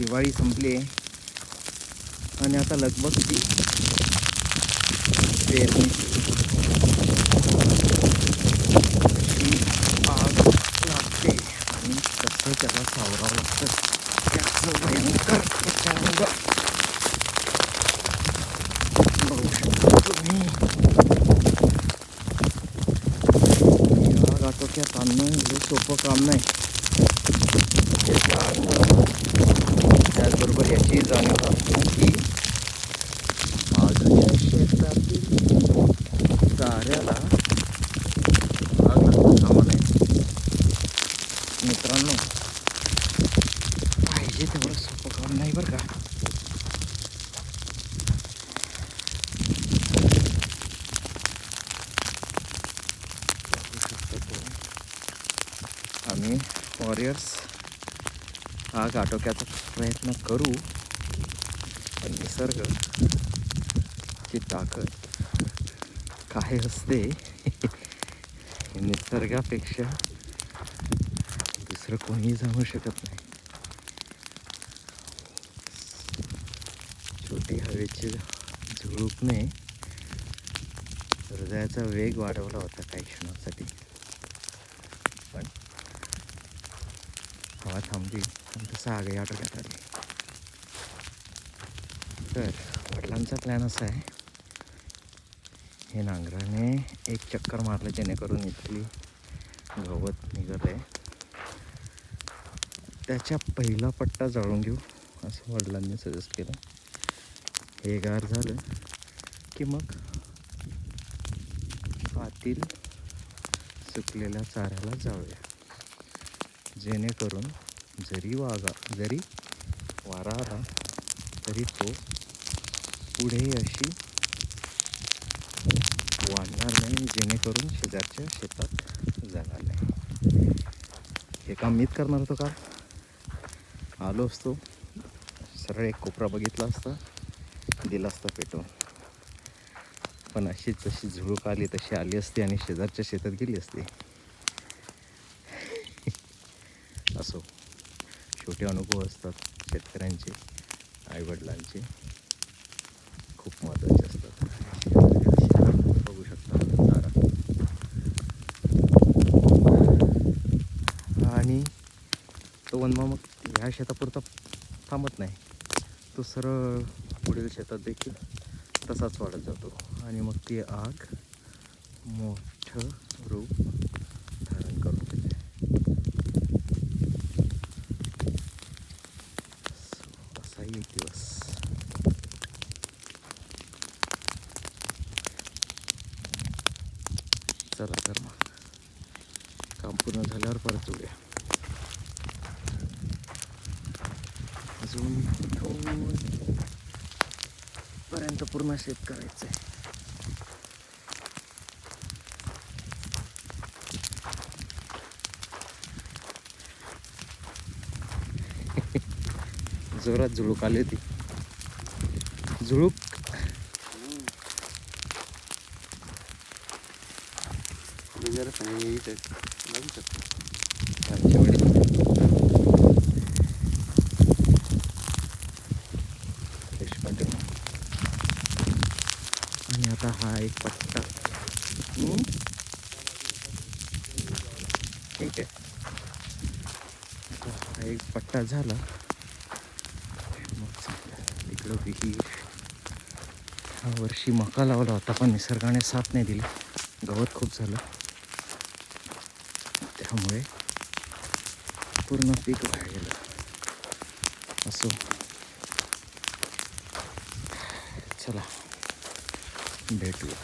दिवाळी संपली आहे आणि आता लगभग ती पेरणी आग लागते आणि कसं त्याला सावरावं लागतं त्याचं भयंकर प्रचंड बघू शकता तुम्ही. आग आटोक्यात आणणं हे सोपं काम नाही. त्याचबरोबर याची जाणीव असते की माझ्या शेतातील चाऱ्याला आग लागता कामा नये. मित्रांनो, पाहिजे तेवढं सोपं काम नाही बरं का. आम्ही वॉरियर्स आग आटोक्याचा प्रयत्न करू, पण निसर्ग ची ताकद काय असते निसर्गापेक्षा दुसरं कोणीही जाणू शकत नाही. छोटी हवेची झुळूकने हृदयाचा वेग वाढवला होता काही क्षणासाठी, पण हवा थांबली आणि तसं आगही आटोक्यात आली. तर वडिलांचा प्लॅन असा आहे, हे नांगराने एक चक्कर मारलं जेणेकरून इथली गवत निघत आहे त्याच्या पहिला पट्टा जाळून घेऊ असं वडिलांनी सजेस्ट केलं. हे गार झालं की मग आतील सुकलेल्या चाऱ्याला जाळूया, जेणेकरून जरी वारा आला तरी तो पुढे अशी वाढणार नाही, जेणेकरून शेजारच्या शेतात जाणार नाही. हे काम मीच करणार होतो का. आलो असतो, सरळ एक कोपरा बघितला असता, दिला असता पेटवून, पण अशीच जशी झुळूक आली तशी आली असती आणि शेजारच्या शेतात गेली असती. असो, छोटे अनुभव असतात शेतकऱ्यांचे, आईवडिलांचे, खूप महत्त्वाचे असतात. बघू शकता तारा. आणि तो वनवा मग ह्या शेतापुरता थांबत नाही, तो सरळ पुढील शेतात देखील तसाच वाढत जातो आणि मग ती आग मोठं रूप धारण करून घेते. असाही एक दिवस. चला तर मग काम पूर्ण झाल्यावर परत जाऊया. अजून पर्यंत पूर्ण शेत करायचं आहे. जोरात झुळूक आली होती. झुळूक आणि आता हा एक पट्टा ठीक आहे. हा एक पट्टा झाला मग इकडं विहीर. ह्या वर्षी मका लावला होता पण निसर्गाने साथ नाही दिली, गवत खूप झालं, त्यामुळे पूर्ण पीक वाया गेलं. असो, चला भेटूया.